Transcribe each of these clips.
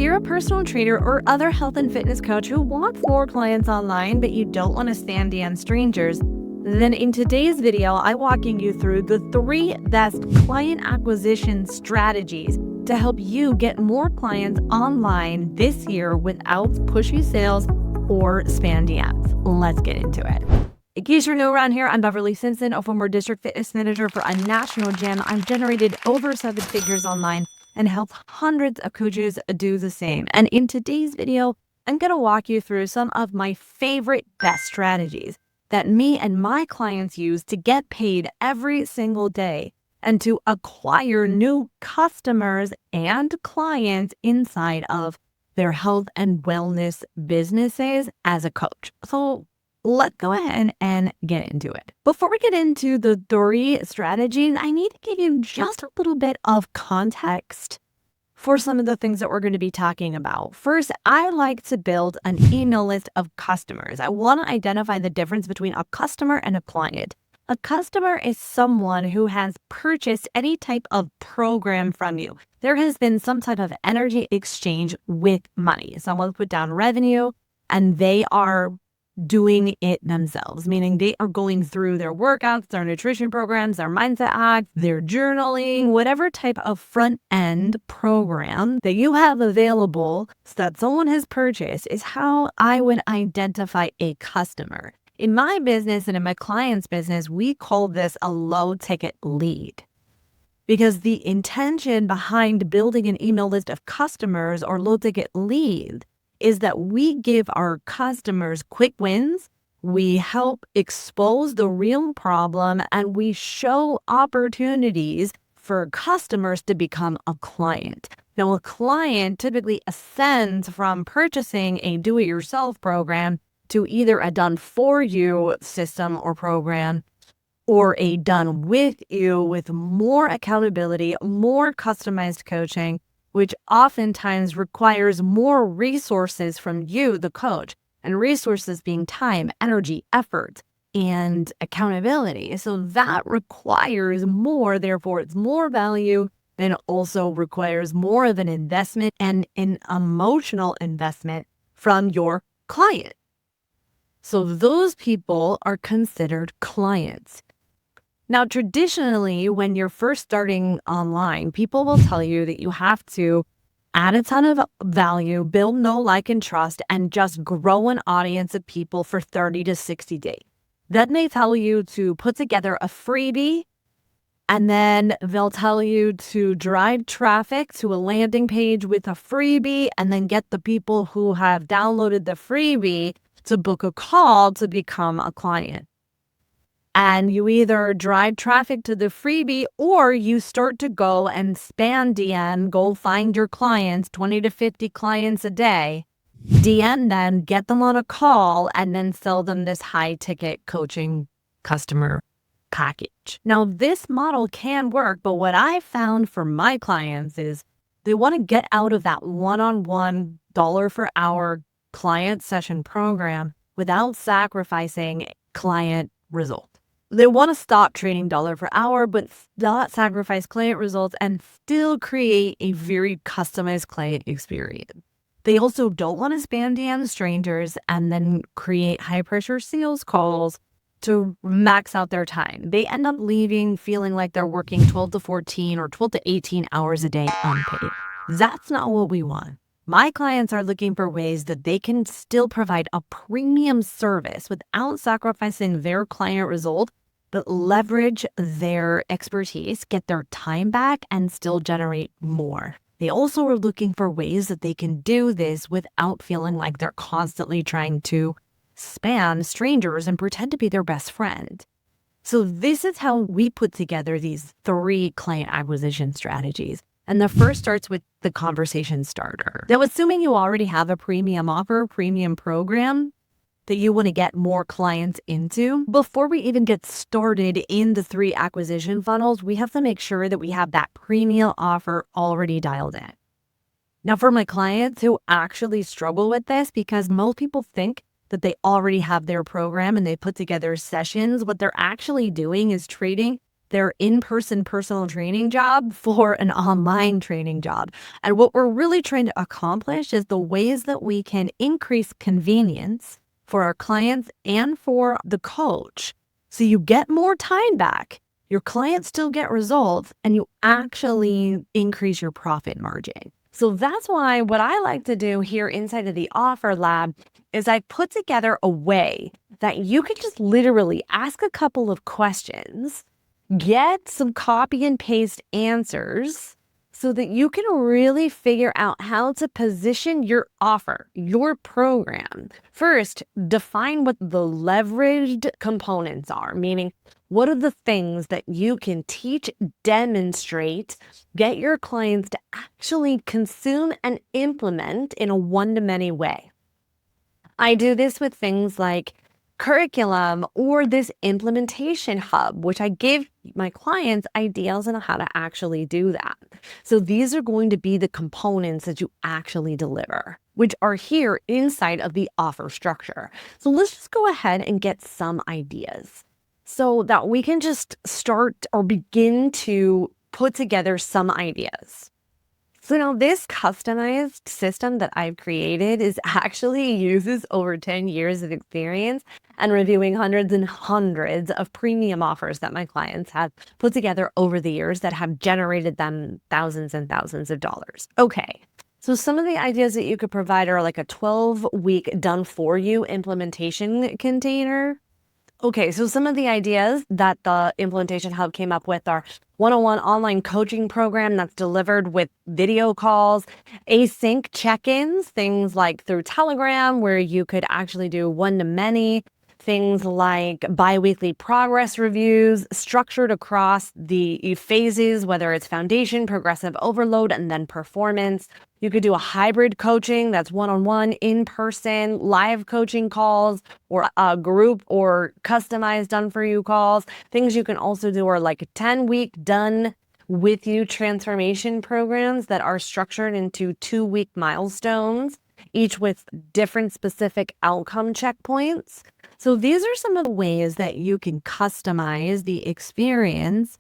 you're a personal trainer or other health and fitness coach who wants more clients online, but you don't want to stand on strangers, then in today's video, I'm walking you through the 3 best client acquisition strategies to help you get more clients online this year without pushy sales or spam DMs. Let's get into it. In case you're new around here, I'm Beverly Simpson, a former district fitness manager for a national gym. I've generated over 7 figures online and helped hundreds of coaches do the same. And in today's video, I'm going to walk you through some of my favorite best strategies that me and my clients use to get paid every single day and to acquire new customers and clients inside of their health and wellness businesses as a coach. So let's go ahead and get into it. Before we get into the 3 strategies, I need to give you just a little bit of context for some of the things that we're going to be talking about. First, I like to build an email list of customers. I want to identify the difference between a customer and a client. A customer is someone who has purchased any type of program from you. There has been some type of energy exchange with money. Someone put down revenue and they are doing it themselves, meaning they are going through their workouts, their nutrition programs, their mindset hacks, their journaling, whatever type of front end program that you have available that someone has purchased is how I would identify a customer. In my business and in my client's business, we call this a low ticket lead, because the intention behind building an email list of customers or low ticket lead is that we give our customers quick wins, we help expose the real problem, and we show opportunities for customers to become a client. Now, a client typically ascends from purchasing a do-it-yourself program to either a done-for-you system or program, or a done with you with more accountability, more customized coaching, which oftentimes requires more resources from you, the coach, and resources being time, energy, effort, and accountability. So that requires more, therefore it's more value, and also requires more of an investment and an emotional investment from your client. So those people are considered clients. Now, traditionally, when you're first starting online, people will tell you that you have to add a ton of value, build know, like, and trust, and just grow an audience of people for 30 to 60 days. Then they tell you to put together a freebie, and then they'll tell you to drive traffic to a landing page with a freebie, and then get the people who have downloaded the freebie to book a call to become a client. And you either drive traffic to the freebie or you start to go and spam DM, go find your clients, 20 to 50 clients a day, DM them, get them on a call, and then sell them this high ticket coaching customer package. Now, this model can work, but what I found for my clients is they want to get out of that one-on-one dollar per hour client session program without sacrificing client result. They want to stop trading dollar per hour, but not sacrifice client results and still create a very customized client experience. They also don't want to spam DM strangers and then create high pressure sales calls to max out their time. They end up leaving feeling like they're working 12 to 14 or 12 to 18 hours a day unpaid. That's not what we want. My clients are looking for ways that they can still provide a premium service without sacrificing their client result, but leverage their expertise, get their time back, and still generate more. They also are looking for ways that they can do this without feeling like they're constantly trying to spam strangers and pretend to be their best friend. So this is how we put together these 3 client acquisition strategies. And the first starts with the conversation starter. Now, assuming you already have a premium offer, premium program that you want to get more clients into, before we even get started in the 3 acquisition funnels, we have to make sure that we have that premium offer already dialed in. Now, for my clients who actually struggle with this, because most people think that they already have their program and they put together sessions, what they're actually doing is trading their in-person personal training job for an online training job. And what we're really trying to accomplish is the ways that we can increase convenience for our clients and for the coach. So you get more time back, your clients still get results, and you actually increase your profit margin. So that's why what I like to do here inside of the Offer Lab is I put together a way that you can just literally ask a couple of questions, get some copy and paste answers so that you can really figure out how to position your offer, your program. First, define what the leveraged components are, meaning what are the things that you can teach, demonstrate, get your clients to actually consume and implement in a one-to-many way. I do this with things like curriculum or this implementation hub, which I give my clients ideas on how to actually do that. So these are going to be the components that you actually deliver, which are here inside of the offer structure. So let's just go ahead and get some ideas so that we can just start or begin to put together some ideas. So now this customized system that I've created actually uses over 10 years of experience and reviewing hundreds and hundreds of premium offers that my clients have put together over the years that have generated them thousands and thousands of dollars. Okay, so some of the ideas that you could provide are like a 12-week done for you implementation container. Okay, so some of the ideas that the Implementation Hub came up with are one-on-one online coaching program that's delivered with video calls, async check-ins, things like through Telegram, where you could actually do one-to-many, things like bi-weekly progress reviews structured across the phases, whether it's foundation, progressive overload, and then performance. You could do a hybrid coaching that's one-on-one, in-person, live coaching calls, or a group or customized done-for-you calls. Things you can also do are like 10-week done with you transformation programs that are structured into 2-week milestones, each with different specific outcome checkpoints. So these are some of the ways that you can customize the experience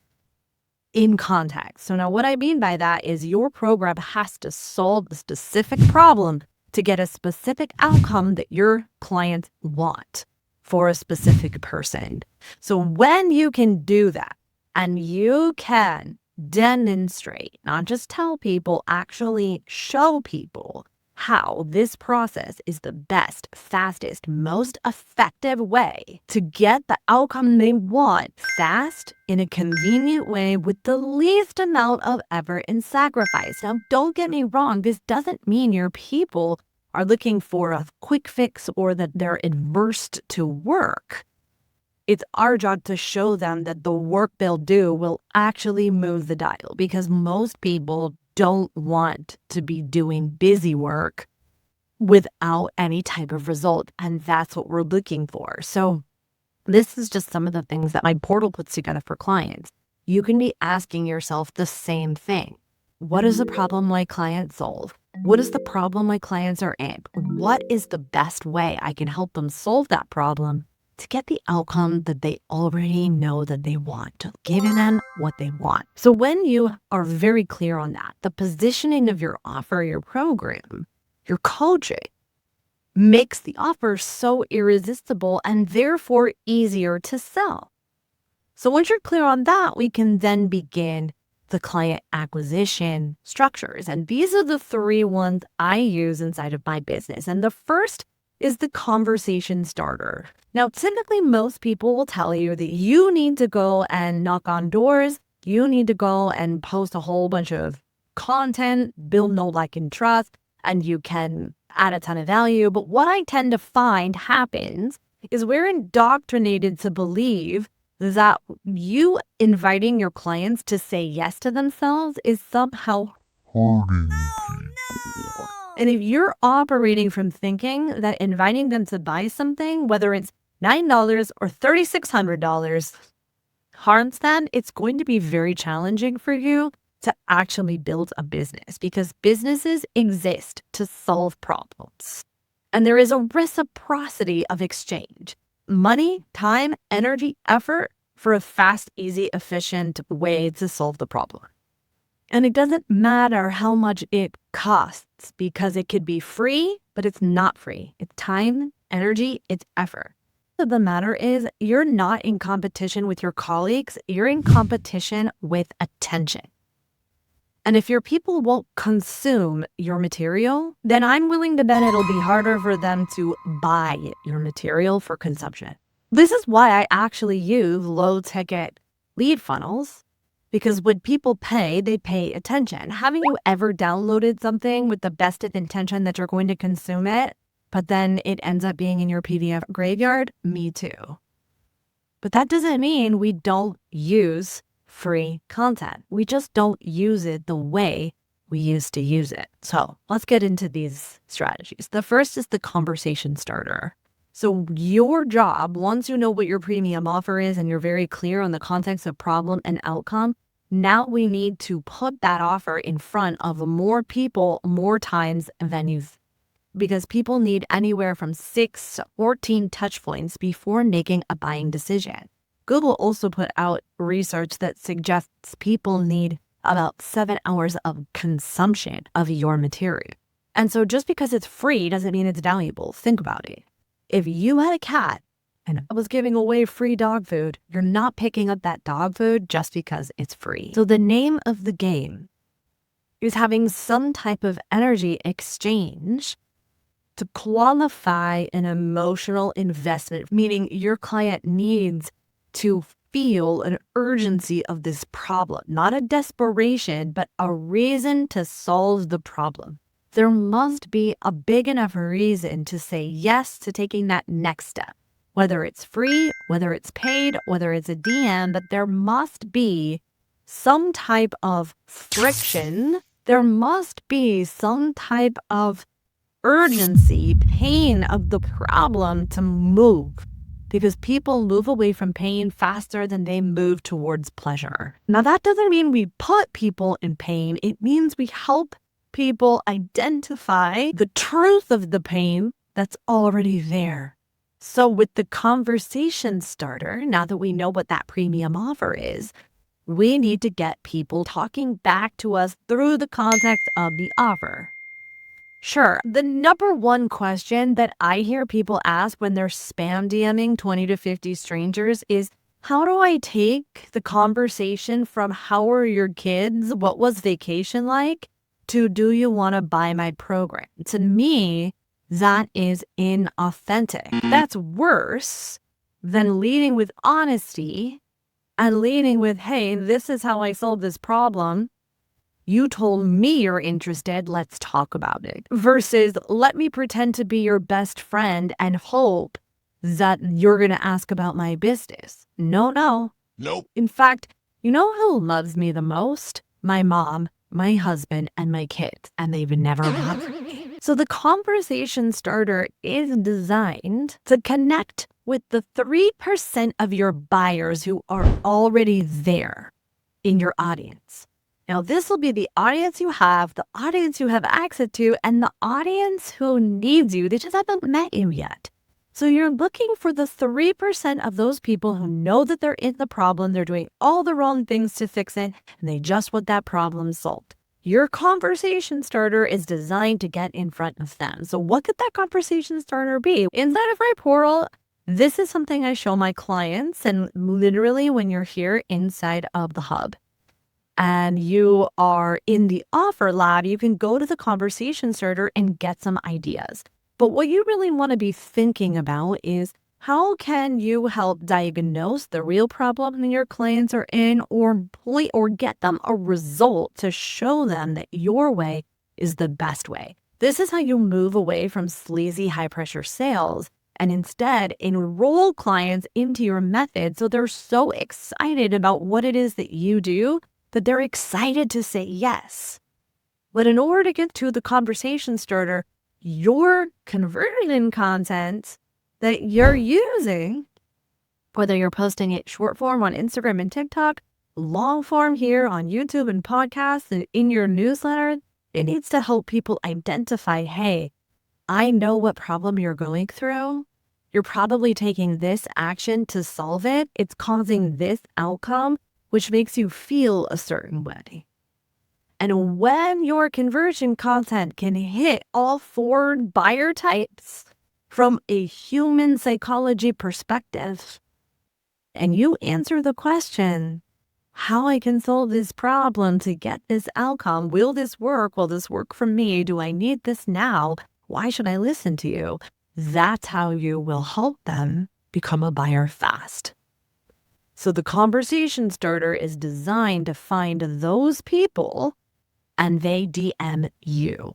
in context. So now what I mean by that is your program has to solve a specific problem to get a specific outcome that your clients want for a specific person. So when you can do that and you can demonstrate, not just tell people, actually show people how this process is the best, fastest, most effective way to get the outcome they want fast in a convenient way with the least amount of effort and sacrifice. Now, don't get me wrong, this doesn't mean your people are looking for a quick fix or that they're adverse to work. It's our job to show them that the work they'll do will actually move the dial, because most people don't want to be doing busy work without any type of result. And that's what we're looking for. So this is just some of the things that my portal puts together for clients. You can be asking yourself the same thing. What is the problem my clients solve? What is the problem my clients are in? What is the best way I can help them solve that problem to get the outcome that they already know that they want, giving them what they want? So when you are very clear on that, the positioning of your offer, your program, your coaching makes the offer so irresistible and therefore easier to sell. So once you're clear on that, we can then begin the client acquisition structures. And these are the 3 ones I use inside of my business. And the first is the conversation starter. Now, typically most people will tell you that you need to go and knock on doors. You need to go and post a whole bunch of content, build know, like, and trust, and you can add a ton of value. But what I tend to find happens is we're indoctrinated to believe that you inviting your clients to say yes to themselves is somehow hurting people. And if you're operating from thinking that inviting them to buy something, whether it's $9 or $3,600, harms them, it's going to be very challenging for you to actually build a business, because businesses exist to solve problems. And there is a reciprocity of exchange. Money, time, energy, effort for a fast, easy, efficient way to solve the problem. And it doesn't matter how much it costs because it could be free, but it's not free. It's time, energy, it's effort. The matter is you're not in competition with your colleagues. You're in competition with attention. And if your people won't consume your material, then I'm willing to bet it'll be harder for them to buy your material for consumption. This is why I actually use low ticket lead funnels, because when people pay, they pay attention. Haven't you ever downloaded something with the best of intention that you're going to consume it, but then it ends up being in your PDF graveyard? Me too. But that doesn't mean we don't use free content. We just don't use it the way we used to use it. So let's get into these strategies. The first is the conversation starter. So your job, once you know what your premium offer is and you're very clear on the context of problem and outcome, now we need to put that offer in front of more people, more times than you've, because people need anywhere from 6 to 14 touch points before making a buying decision. Google also put out research that suggests people need about 7 hours of consumption of your material. And so just because it's free doesn't mean it's valuable. Think about it. If you had a cat and I was giving away free dog food, you're not picking up that dog food just because it's free. So the name of the game is having some type of energy exchange to qualify an emotional investment, meaning your client needs to feel an urgency of this problem, not a desperation, but a reason to solve the problem. There must be a big enough reason to say yes to taking that next step, whether it's free, whether it's paid, whether it's a DM, but there must be some type of friction. There must be some type of urgency, pain of the problem to move, because people move away from pain faster than they move towards pleasure. Now, that doesn't mean we put people in pain. It means we help people identify the truth of the pain that's already there. So with the conversation starter, now that we know what that premium offer is, we need to get people talking back to us through the context of the offer. Sure, the number one question that I hear people ask when they're spam DMing 20 to 50 strangers is, how do I take the conversation from how are your kids, what was vacation like, to do you want to buy my program? To me, that is inauthentic. That's worse than leading with honesty and leading with, hey, this is how I solved this problem. You told me you're interested, let's talk about it. Versus, let me pretend to be your best friend and hope that you're going to ask about my business. No. Nope. In fact, you know who loves me the most? My mom, my husband, and my kids, and they've never bothered me. So the conversation starter is designed to connect with the 3% of your buyers who are already there in your audience. Now, this will be the audience you have, the audience you have access to, and the audience who needs you. They just haven't met you yet. So you're looking for the 3% of those people who know that they're in the problem, they're doing all the wrong things to fix it, and they just want that problem solved. Your conversation starter is designed to get in front of them. So what could that conversation starter be? Inside of my portal, this is something I show my clients, and literally when you're here inside of the hub and you are in the offer lab, you can go to the conversation starter and get some ideas. But what you really want to be thinking about is, how can you help diagnose the real problem that your clients are in, or get them a result to show them that your way is the best way? This is how you move away from sleazy high pressure sales and instead enroll clients into your method so they're so excited about what it is that you do that they're excited to say yes. But in order to get to the conversation starter, your conversion content that you're using, whether you're posting it short form on Instagram and TikTok, long form here on YouTube and podcasts and in your newsletter, it needs to help people identify, hey, I know what problem you're going through, You're probably taking this action to solve it. It's causing this outcome, which makes you feel a certain way. And when your conversion content can hit all 4 buyer types from a human psychology perspective, and you answer the question, how I can solve this problem to get this outcome? Will this work? Will this work for me? Do I need this now? Why should I listen to you? That's how you will help them become a buyer fast. So the conversation starter is designed to find those people and they DM you.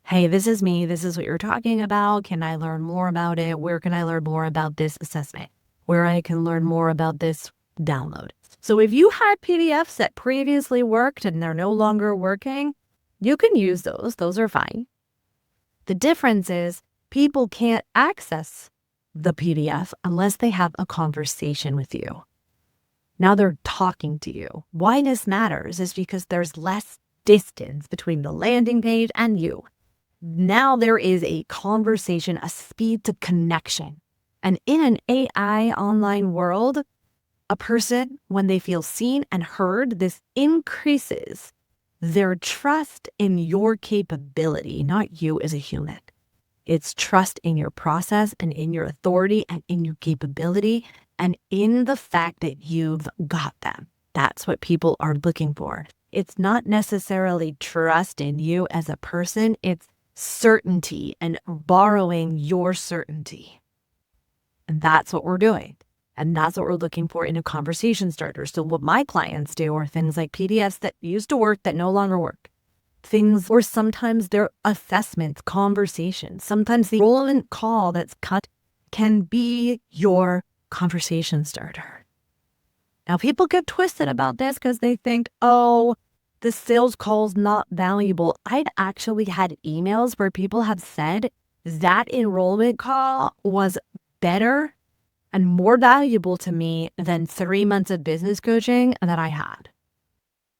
Hey, this is me. This is what you're talking about. Can I learn more about it? Where can I learn more about this assessment? Where I can learn more about this download. So if you had PDFs that previously worked and they're no longer working, you can use those. Those are fine. The difference is people can't access the PDF unless they have a conversation with you. Now they're talking to you. Why this matters is because there's less distance between the landing page and you. Now there is a conversation, a speed to connection. And in an AI online world, a person, when they feel seen and heard, this increases their trust in your capability, not you as a human. It's trust in your process and in your authority and in your capability and in the fact that you've got them. That's what people are looking for. It's not necessarily trust in you as a person. It's certainty and borrowing your certainty. And that's what we're doing. And that's what we're looking for in a conversation starter. So what my clients do are things like PDFs that used to work that no longer work. Things, or sometimes they're assessments, conversations. Sometimes the relevant call that's cut can be your conversation starter. Now, people get twisted about this because they think, oh, the sales call's not valuable. I've actually had emails where people have said that enrollment call was better and more valuable to me than 3 months of business coaching that I had.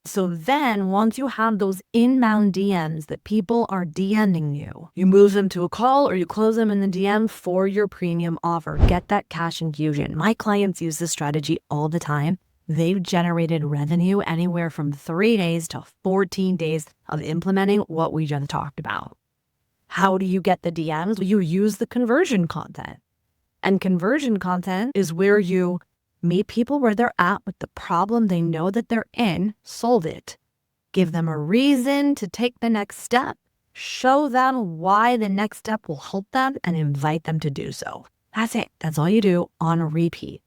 So then once you have those inbound DMs that people are DMing you, you move them to a call or you close them in the DM for your premium offer. Get that cash infusion. My clients use this strategy all the time. They've generated revenue anywhere from 3 days to 14 days of implementing what we just talked about. How do you get the DMs? Well, you use the conversion content. And conversion content is where you meet people where they're at with the problem they know that they're in, solve it, give them a reason to take the next step, show them why the next step will help them, and invite them to do so. That's it. That's all you do on a repeat.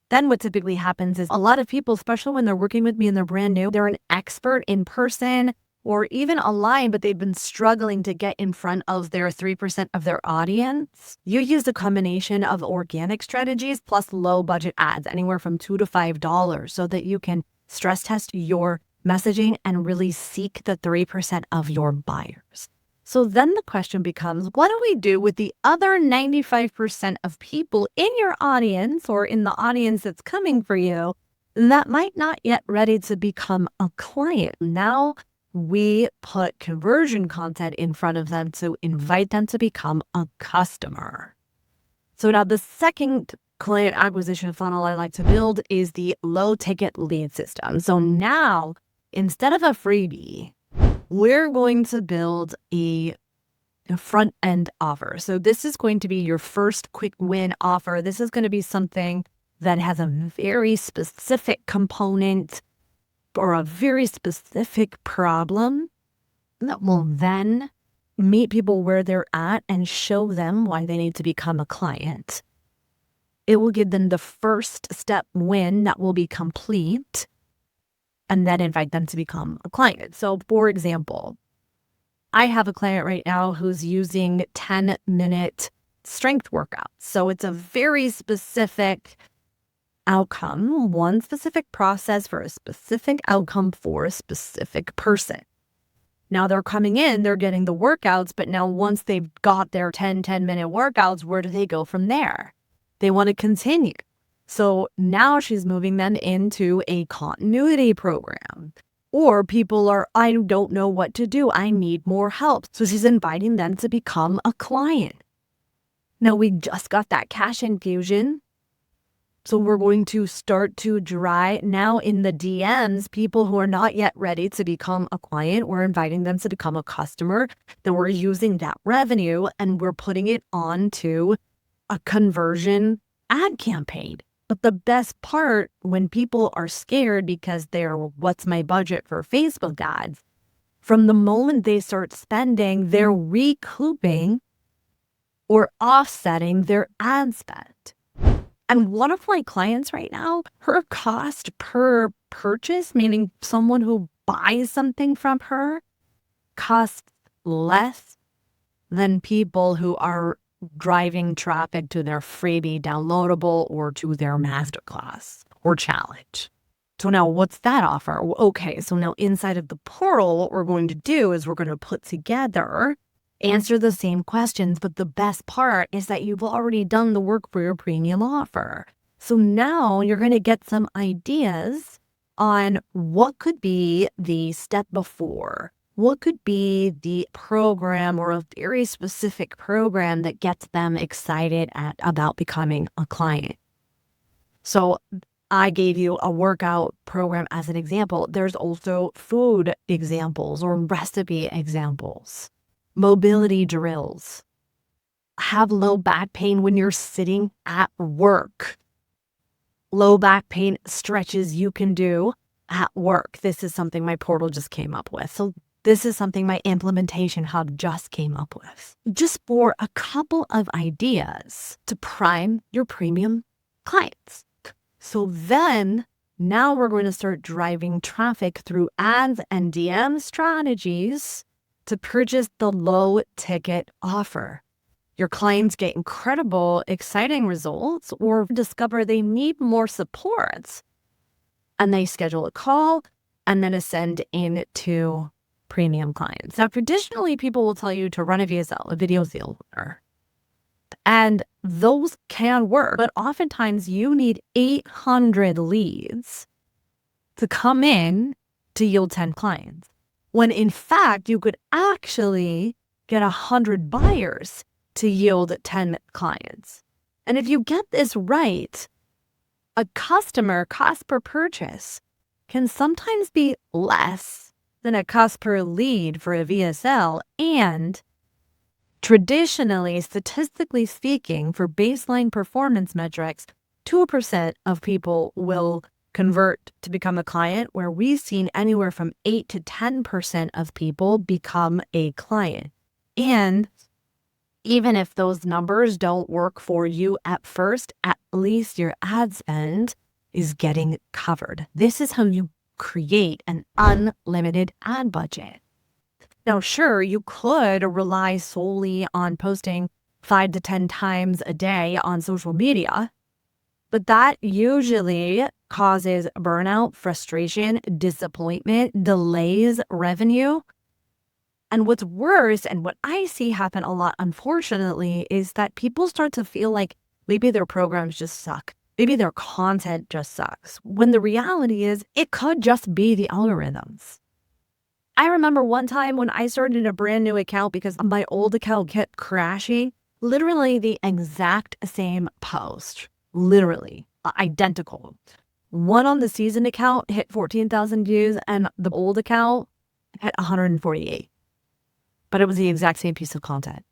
Then what typically happens is a lot of people, especially when they're working with me and they're brand new, they're an expert in person or even online, but they've been struggling to get in front of their 3% of their audience. You use a combination of organic strategies plus low budget ads, anywhere from $2 to $5, so that you can stress test your messaging and really seek the 3% of your buyers. So then the question becomes, what do we do with the other 95% of people in your audience or in the audience that's coming for you that might not yet ready to become a client? Now we put conversion content in front of them to invite them to become a customer. So now the second client acquisition funnel I like to build is the low ticket lead system. So now instead of a freebie, we're going to build a front end offer. So this is going to be your first quick win offer. This is going to be something that has a very specific component or a very specific problem that will then meet people where they're at and show them why they need to become a client. It will give them the first step win that will be complete and then invite them to become a client. So for example, I have a client right now who's using 10-minute strength workouts. So it's a very specific outcome, one specific process for a specific outcome for a specific person. Now they're coming in, they're getting the workouts, but now once they've got their 10-minute workouts, where do they go from there? They want to continue. So now she's moving them into a continuity program. Or people are, I don't know what to do. I need more help. So she's inviting them to become a client. Now we just got that cash infusion. So we're going to start to drive now in the DMs, people who are not yet ready to become a client. We're inviting them to become a customer. Then we're using that revenue and we're putting it onto a conversion ad campaign. But the best part, when people are scared because they're, what's my budget for Facebook ads? From the moment they start spending, they're recouping or offsetting their ad spend. And one of my clients right now, her cost per purchase, meaning someone who buys something from her, costs less than people who are driving traffic to their freebie downloadable or to their masterclass or challenge. So now what's that offer? Okay, so now inside of the portal, what we're going to do is we're going to put together, answer the same questions, but the best part is that you've already done the work for your premium offer. So now you're going to get some ideas on what could be the step before, what could be the program or a very specific program that gets them excited about becoming a client. So I gave you a workout program as an example. There's also food examples or recipe examples. Mobility drills. Have low back pain when you're sitting at work. Low back pain stretches you can do at work. This is something my portal just came up with. So this is something my implementation hub just came up with. Just for a couple of ideas to prime your premium clients. So then now we're going to start driving traffic through ads and DM strategies to purchase the low ticket offer. Your clients get incredible, exciting results or discover they need more support. And they schedule a call and then ascend into premium clients. Now, traditionally, people will tell you to run a VSL, a video sales webinar. And those can work, but oftentimes you need 800 leads to come in to yield 10 clients. When in fact, you could actually get 100 buyers to yield 10 clients. And if you get this right, a customer cost per purchase can sometimes be less than a cost per lead for a VSL. And traditionally, statistically speaking, for baseline performance metrics, 2% of people will convert to become a client, where we've seen anywhere from 8 to 10% of people become a client. And even if those numbers don't work for you at first, at least your ad spend is getting covered. This is how you create an unlimited ad budget. Now, sure, you could rely solely on posting 5 to 10 times a day on social media, but that usually causes burnout, frustration, disappointment, delays revenue. And what's worse, and what I see happen a lot, unfortunately, is that people start to feel like maybe their programs just suck. Maybe their content just sucks. When the reality is, it could just be the algorithms. I remember one time when I started a brand new account because my old account kept crashing, literally the exact same post, literally identical. One on the season account hit 14,000 views and the old account hit 148. But it was the exact same piece of content.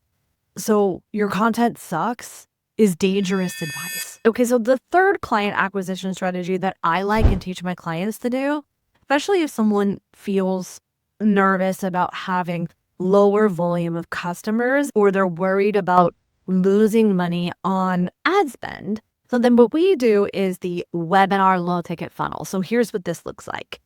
So your content sucks is dangerous advice. Okay, so the third client acquisition strategy that I like and teach my clients to do, especially if someone feels nervous about having lower volume of customers or they're worried about losing money on ad spend. So then what we do is the webinar low ticket funnel. So here's what this looks like.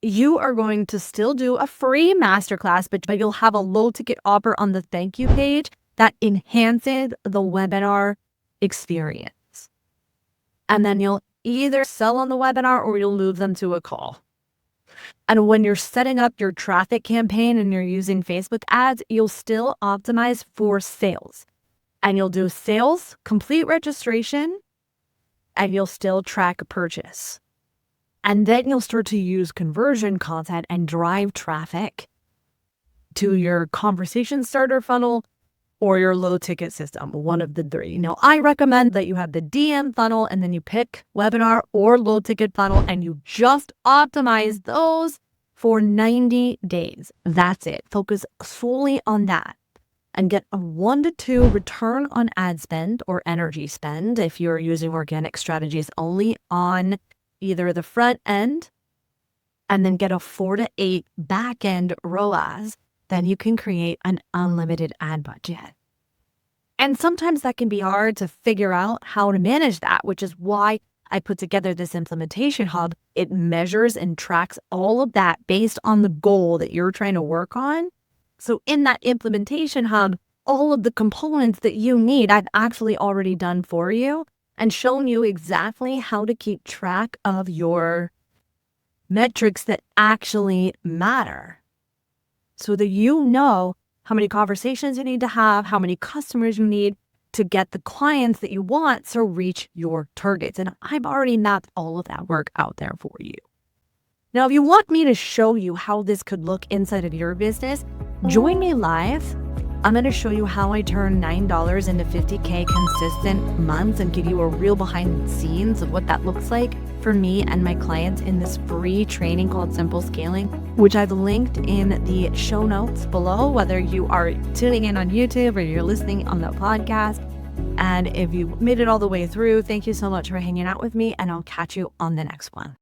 You are going to still do a free masterclass, but you'll have a low ticket offer on the thank you page that enhances the webinar experience. And then you'll either sell on the webinar or you'll move them to a call. And when you're setting up your traffic campaign and you're using Facebook ads, you'll still optimize for sales. And you'll do sales, complete registration, and you'll still track a purchase. And then you'll start to use conversion content and drive traffic to your conversation starter funnel or your low ticket system, one of the three. Now, I recommend that you have the DM funnel and then you pick webinar or low ticket funnel and you just optimize those for 90 days. That's it. Focus solely on that and get a 1 to 2 return on ad spend or energy spend if you're using organic strategies only on either the front end, and then get a 4 to 8 back end ROAS. Then you can create an unlimited ad budget. And sometimes that can be hard to figure out how to manage that, which is why I put together this implementation hub. It measures and tracks all of that based on the goal that you're trying to work on. So in that implementation hub, all of the components that you need, I've actually already done for you and shown you exactly how to keep track of your metrics that actually matter, so that you know how many conversations you need to have, how many customers you need to get the clients that you want to reach your targets. And I've already mapped all of that work out there for you. Now, if you want me to show you how this could look inside of your business, join me live. I'm going to show you how I turn $9 into 50K consistent months and give you a real behind the scenes of what that looks like for me and my clients in this free training called Simple Scaling, which I've linked in the show notes below, whether you are tuning in on YouTube or you're listening on the podcast. And if you made it all the way through, thank you so much for hanging out with me, and I'll catch you on the next one.